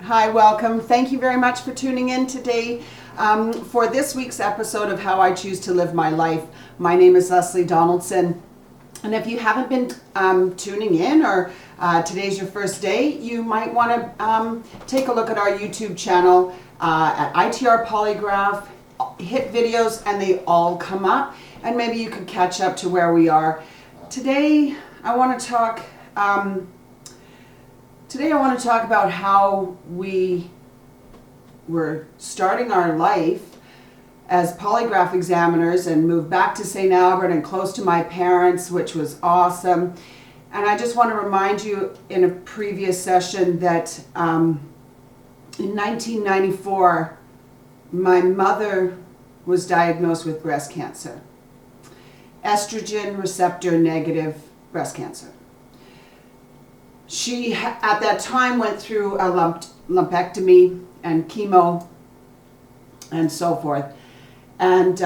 Hi, welcome. Thank you very much for tuning in today for this week's episode of How I Choose to Live My Life. My name is Leslie Donaldson. And if you haven't been tuning in or today's your first day, you might want to take a look at our YouTube channel at ITR Polygraph. Hit videos and they all come up, and maybe you could catch up to where we are. Today I want to talk about how we were starting our life as polygraph examiners and moved back to St. Albert and close to my parents, which was awesome. And I just want to remind you in a previous session that in 1994, my mother was diagnosed with breast cancer, estrogen receptor negative breast cancer. She, at that time, went through a lumpectomy and chemo and so forth. And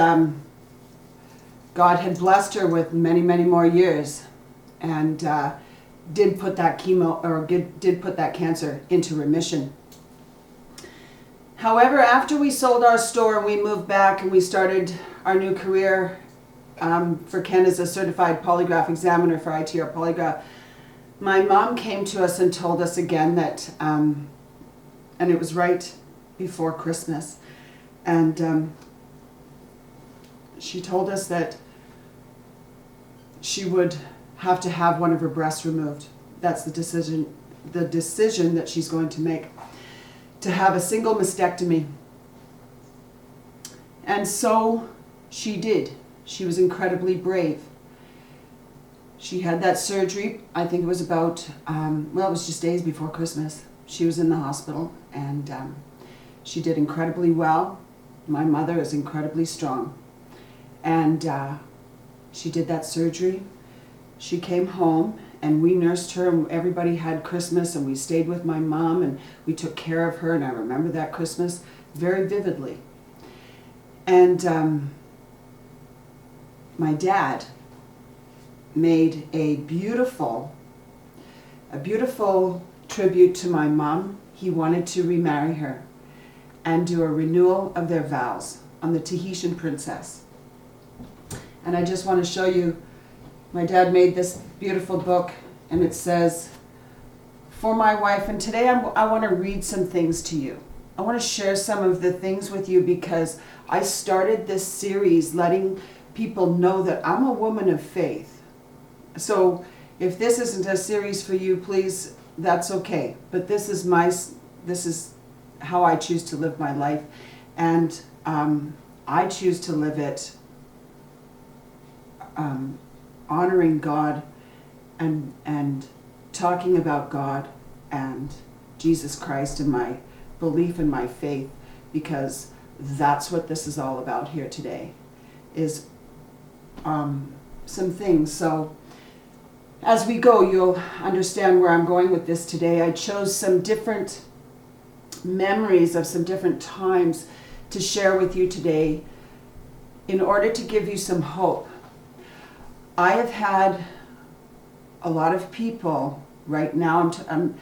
God had blessed her with many, many more years, and did put that cancer into remission. However, after we sold our store and we moved back and we started our new career for Ken as a certified polygraph examiner for ITR Polygraph, my mom came to us and told us again that, and it was right before Christmas, and she told us that she would have to have one of her breasts removed. That's the decision that she's going to make, to have a single mastectomy. And so she did. She was incredibly brave. She had that surgery, I think it was about, it was just days before Christmas. She was in the hospital, and she did incredibly well. My mother is incredibly strong. And she did that surgery. She came home, and we nursed her, and everybody had Christmas, and we stayed with my mom, and we took care of her, and I remember that Christmas very vividly. And my dad made a beautiful tribute to my mom. He wanted to remarry her and do a renewal of their vows on the Tahitianprincess. And I just want to show you, my dad made this beautiful book, and it says, "For my wife," and today I want to read some things to you. I want to share some of the things with you because I started this series letting people know that I'm a woman of faith. So if this isn't a series for you, please, that's okay. But this is how I choose to live my life, and I choose to live it honoring God and talking about God and Jesus Christ and my belief and my faith, because that's what this is all about here today, is some things. So as we go, you'll understand where I'm going with this today. I chose some different memories of some different times to share with you today in order to give you some hope. I have had a lot of people right now, I'm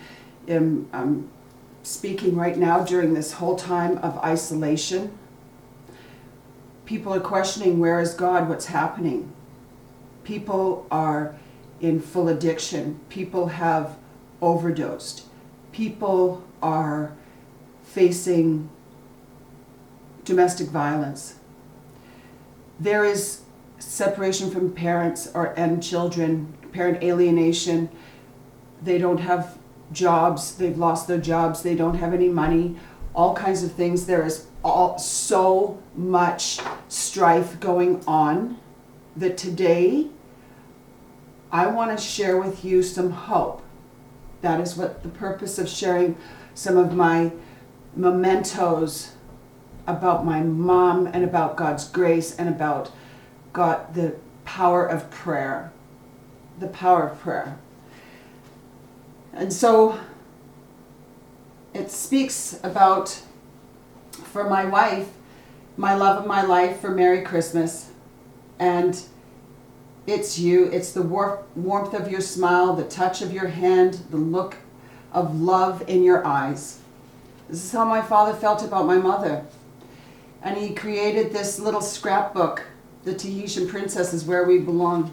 speaking right now during this whole time of isolation. People are questioning, where is God? What's happening? People are in full addiction. People have overdosed. People are facing domestic violence. There is separation from parents and children, parent alienation. They don't have jobs. They've lost their jobs. They don't have any money. All kinds of things. There is so much strife going on that today I want to share with you some hope. That is what the purpose of sharing some of my mementos about my mom and about God's grace and about God, the power of prayer. The power of prayer. And so it speaks about, for my wife, my love of my life, for Merry Christmas. And it's you. It's the warmth of your smile, the touch of your hand, the look of love in your eyes. This is how my father felt about my mother. And he created this little scrapbook, The Tahitian Princess is Where We Belong.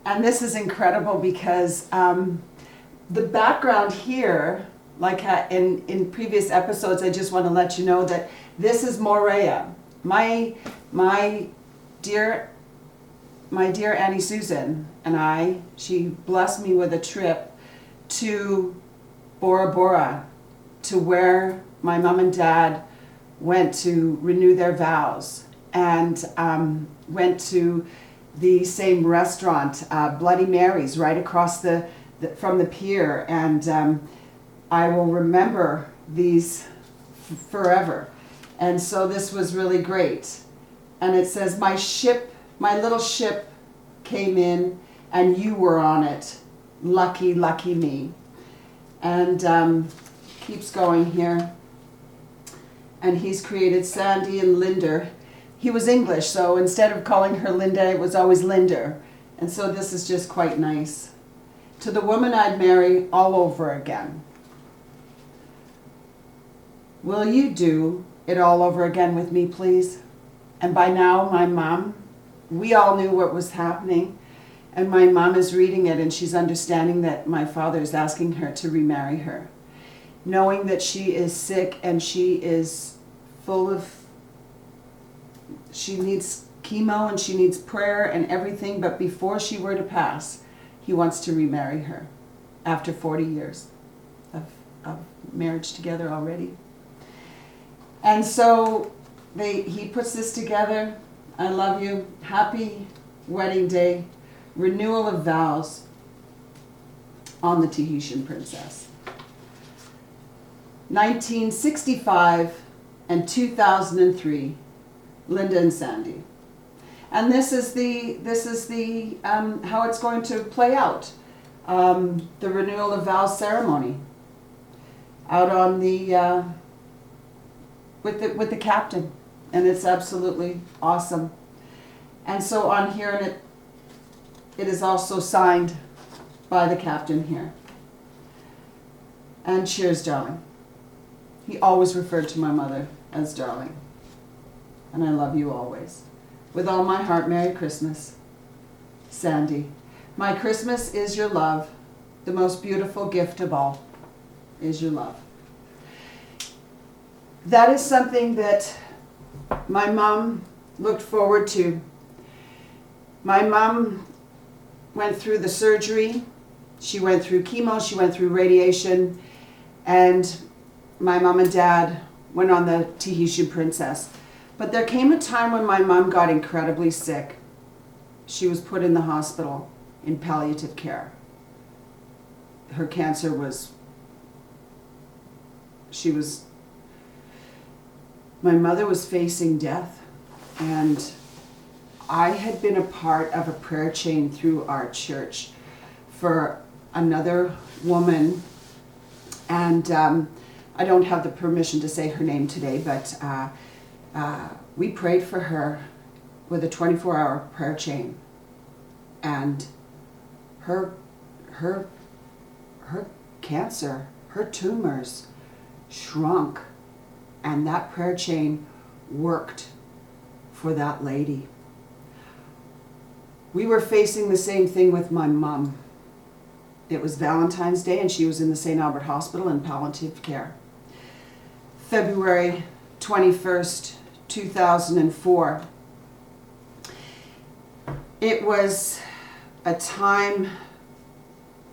And this is incredible because the background here, like in previous episodes, I just want to let you know that this is Morea. My dear Annie Susan and she blessed me with a trip to Borabora, to where my mom and dad went to renew their vows, and went to the same restaurant, Bloody Mary's, right across from the pier, and I will remember these forever. And so this was really great. And it says, my little ship came in and you were on it. Lucky, lucky me. And keeps going here. And he's created Sandy and Linda. He was English, so instead of calling her Linda, it was always Linda. And so this is just quite nice. To the woman I'd marry all over again. Will you do it all over again with me, please? And by now, my mom, we all knew what was happening. And my mom is reading it and she's understanding that my father is asking her to remarry her. Knowing that she is sick and she is she needs chemo and she needs prayer and everything, but before she were to pass, he wants to remarry her after 40 years of marriage together already. And so he puts this together. I love you. Happy wedding day. Renewal of vows on the Tahitian Princess. 1965 and 2003, Linda and Sandy. And this is the how it's going to play out. The Renewal of Vows ceremony out on the with the captain, and it's absolutely awesome. And so on here, and it is also signed by the captain here. And cheers, darling. He always referred to my mother as darling. And I love you always. With all my heart, Merry Christmas. Sandy. My Christmas is your love. The most beautiful gift of all is your love. That is something that my mom looked forward to. My mom went through the surgery. She went through chemo. She went through radiation. And my mom and dad went on the Tahitian Princess. But there came a time when my mom got incredibly sick. She was put in the hospital in palliative care. Her cancer my mother was facing death, and I had been a part of a prayer chain through our church for another woman, and I don't have the permission to say her name today, but we prayed for her with a 24-hour prayer chain, and her cancer, her tumors shrunk, and that prayer chain worked for that lady. We were facing the same thing with my mom. It was Valentine's Day and she was in the St. Albert Hospital in palliative care. February 21st, 2004. It was a time,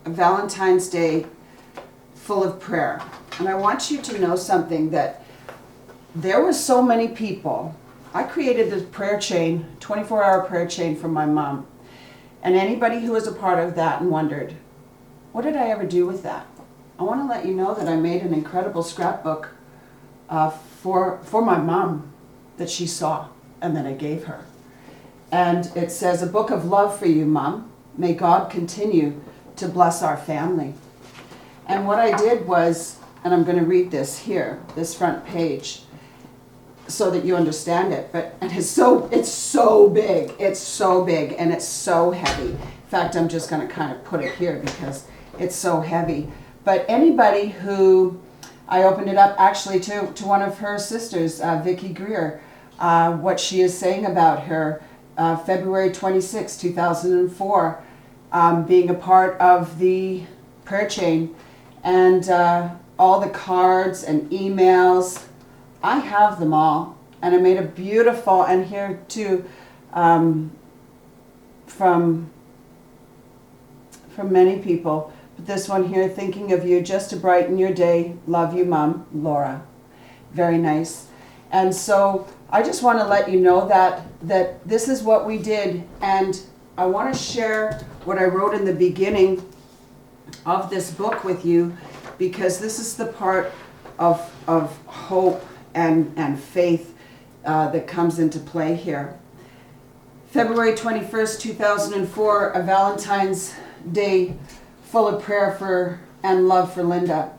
a Valentine's Day, full of prayer. And I want you to know something, that there were so many people. I created this prayer chain, 24-hour prayer chain for my mom. And anybody who was a part of that and wondered, what did I ever do with that? I want to let you know that I made an incredible scrapbook for my mom that she saw and that I gave her. And it says, a book of love for you, Mom. May God continue to bless our family. And what I did was, and I'm going to read this here, this front page, so that you understand it. And it's so big. It's so big and it's so heavy. In fact, I'm just going to kind of put it here because it's so heavy. But anybody who I opened it up actually to one of her sisters, Vicky Greer, what she is saying about her, February 26, 2004, being a part of the prayer chain, and all the cards and emails. I have them all, and I made a beautiful, and here too, from many people. But this one here, thinking of you just to brighten your day. Love you, Mom, Laura. Very nice. And so I just want to let you know that this is what we did, and I want to share what I wrote in the beginning of this book with you, because this is the part of hope and faith that comes into play here. February 21st, 2004, a Valentine's Day full of prayer for and love for Linda.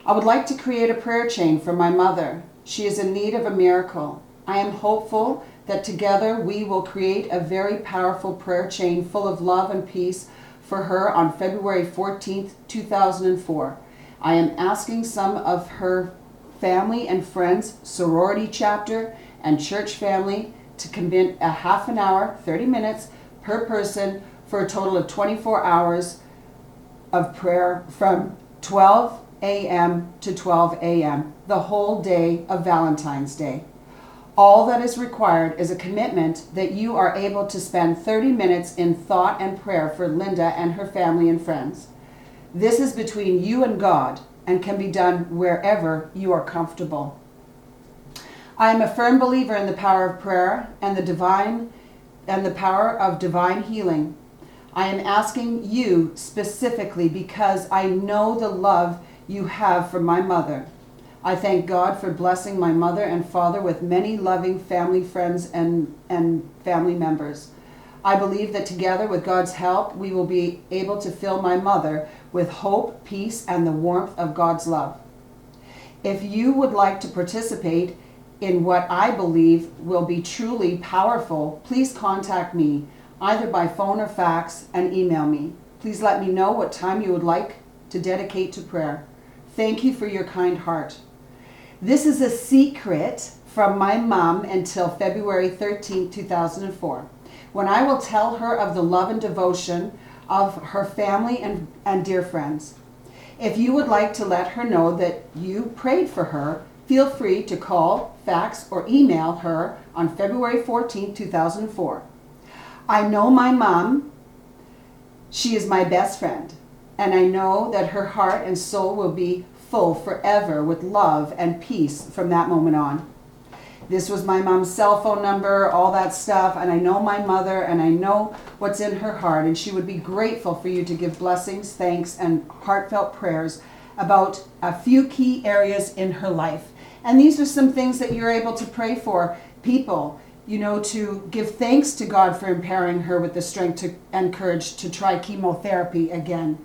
I would like to create a prayer chain for my mother. She is in need of a miracle. I am hopeful that together we will create a very powerful prayer chain full of love and peace for her on February 14th, 2004. I am asking some of her family and friends, sorority chapter, and church family to commit a half an hour, 30 minutes per person for a total of 24 hours of prayer from 12 a.m. to 12 a.m., the whole day of Valentine's Day. All that is required is a commitment that you are able to spend 30 minutes in thought and prayer for Linda and her family and friends. This is between you and God and can be done wherever you are comfortable. I am a firm believer in the power of prayer and the power of divine healing. I am asking you specifically because I know the love you have for my mother. I thank God for blessing my mother and father with many loving family friends and family members. I believe that together with God's help, we will be able to fill my mother with hope, peace, and the warmth of God's love. If you would like to participate in what I believe will be truly powerful, please contact me either by phone or fax and email me. Please let me know what time you would like to dedicate to prayer. Thank you for your kind heart. This is a secret from my mom until February 13, 2004, when I will tell her of the love and devotion of her family and dear friends. If you would like to let her know that you prayed for her, feel free to call, fax, or email her on February 14, 2004. I know my mom. She is my best friend, and I know that her heart and soul will be full forever with love and peace from that moment on. This was my mom's cell phone number, all that stuff, and I know my mother, and I know what's in her heart, and she would be grateful for you to give blessings, thanks, and heartfelt prayers about a few key areas in her life. And these are some things that you're able to pray for people, to give thanks to God for empowering her with the strength and courage to try chemotherapy again.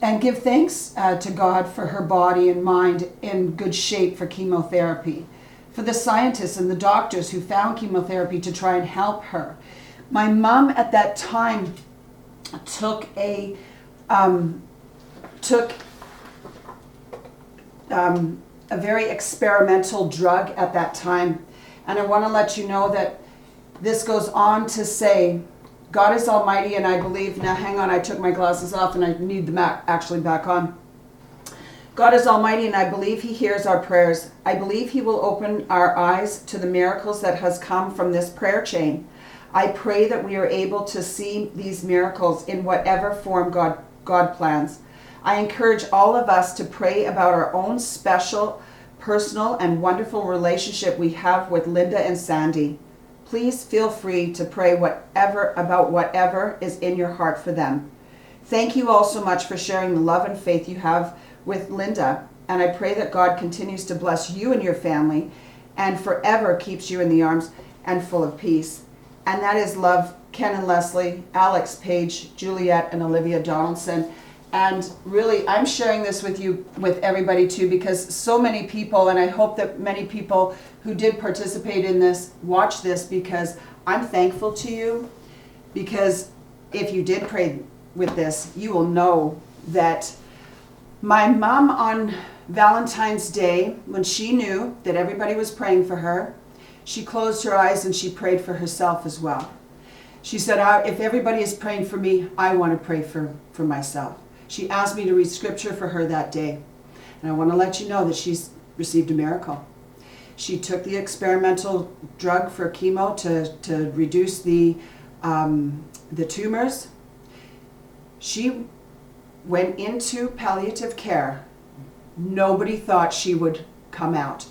And give thanks to God for her body and mind in good shape for chemotherapy. For the scientists and the doctors who found chemotherapy to try and help her. My mom at that time took a very experimental drug at that time. And I want to let you know that this goes on to say, God is almighty, and I believe, now hang on, I took my glasses off and I need them actually back on. God is almighty, and I believe he hears our prayers. I believe he will open our eyes to the miracles that has come from this prayer chain. I pray that we are able to see these miracles in whatever form God plans. I encourage all of us to pray about our own special, personal, and wonderful relationship we have with Linda and Sandy. Please feel free to pray about whatever is in your heart for them. Thank you all so much for sharing the love and faith you have with Linda, and I pray that God continues to bless you and your family and forever keeps you in the arms and full of peace. And that is love, Ken and Leslie, Alex, Paige, Juliet, and Olivia Donaldson. And really, I'm sharing this with everybody too, because so many people, and I hope that many people who did participate in this watch this, because I'm thankful to you, because if you did pray with this, you will know that My mom on Valentine's Day, when she knew that everybody was praying for her, she closed her eyes and she prayed for herself as well. She said, if everybody is praying for me, I want to pray for myself. She asked me to read scripture for her that day. And I want to let you know that she's received a miracle. She took the experimental drug for chemo to reduce the tumors. She went into palliative care. Nobody thought she would come out.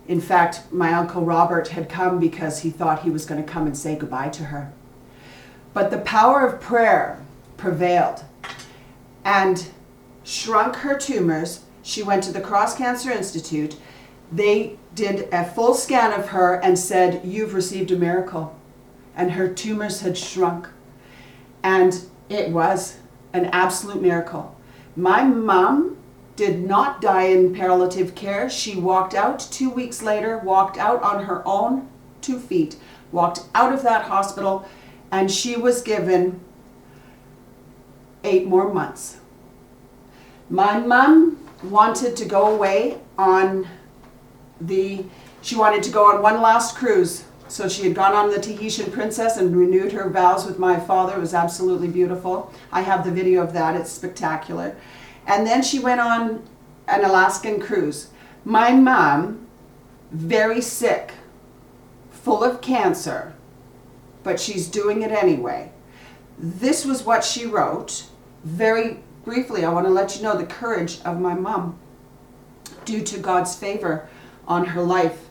In fact, my Uncle Robert had come because he thought he was going to come and say goodbye to her. But the power of prayer prevailed and shrunk her tumors. She went to the Cross Cancer Institute. They did a full scan of her and said, "You've received a miracle." And her tumors had shrunk. And it was an absolute miracle. My mom did not die in palliative care. She walked out 2 weeks later, walked out on her own 2 feet, walked out of that hospital, and she was given 8 more months. My mom wanted to go away she wanted to go on one last cruise. So she had gone on the Tahitianprincess and renewed her vows with my father. It was absolutely beautiful. I have the video of that. It's spectacular. And then she went on an Alaskan cruise. My mom, very sick, full of cancer, but she's doing it anyway. This was what she wrote. Very briefly, I want to let you know the courage of my mom due to God's favor on her life.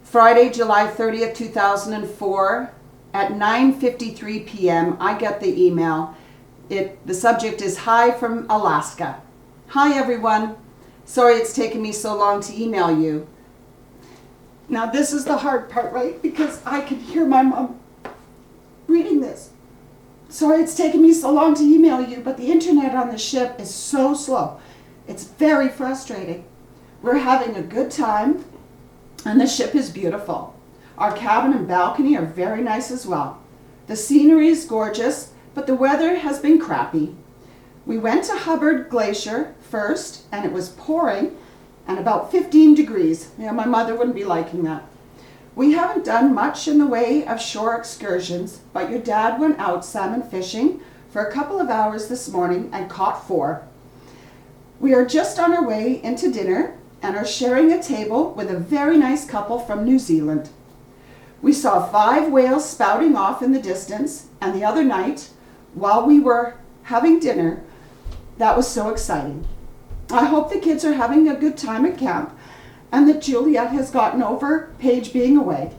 Friday, July 30th, 2004, at 9:53 p.m., I get the email. The subject is "Hi from Alaska." Hi everyone. Sorry it's taken me so long to email you. Now this is the hard part, right? Because I can hear my mom reading this. Sorry it's taken me so long to email you, but the internet on the ship is so slow. It's very frustrating. We're having a good time and the ship is beautiful. Our cabin and balcony are very nice as well. The scenery is gorgeous, but the weather has been crappy. We went to Hubbard Glacier first, and it was pouring and about 15 degrees. Yeah, my mother wouldn't be liking that. We haven't done much in the way of shore excursions, but your dad went out salmon fishing for a couple of hours this morning and caught 4. We are just on our way into dinner and are sharing a table with a very nice couple from New Zealand. We saw 5 whales spouting off in the distance, and the other night, while we were having dinner, that was so exciting. I hope the kids are having a good time at camp and that Juliet has gotten over Paige being away.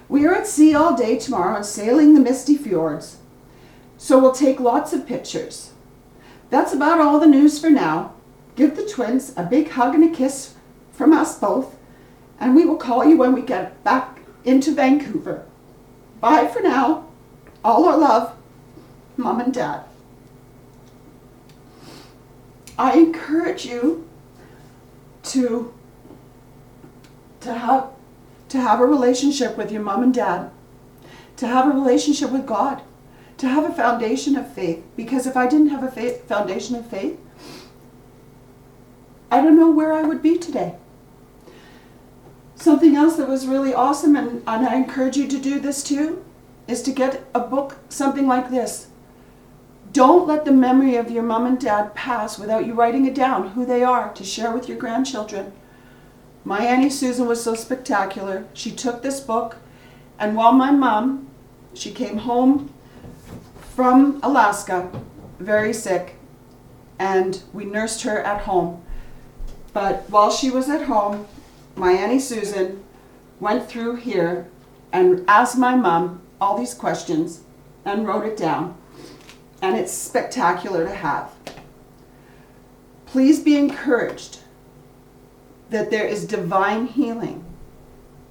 We are at sea all day tomorrow and sailing the misty fjords, so we'll take lots of pictures. That's about all the news for now. Give the twins a big hug and a kiss from us both, and we will call you when we get back into Vancouver. Bye for now. All our love, Mom and Dad. I encourage you to have a relationship with your mom and dad, to have a relationship with God, to have a foundation of faith. Because if I didn't have a foundation of faith, I don't know where I would be today. Something else that was really awesome, and I encourage you to do this too, is to get a book, something like this. Don't let the memory of your mom and dad pass without you writing it down, who they are, to share with your grandchildren. My Auntie Susan was so spectacular. She took this book, and while my mom, she came home from Alaska, very sick, and we nursed her at home. But while she was at home, my Auntie Susan went through here and asked my mom all these questions and wrote it down. And it's spectacular to have. Please be encouraged that there is divine healing.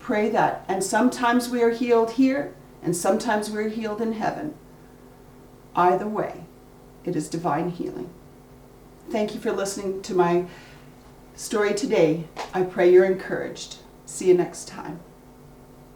Pray that. And sometimes we are healed here, and sometimes we're healed in heaven. Either way, it is divine healing. Thank you for listening to my story today. I pray you're encouraged. See you next time.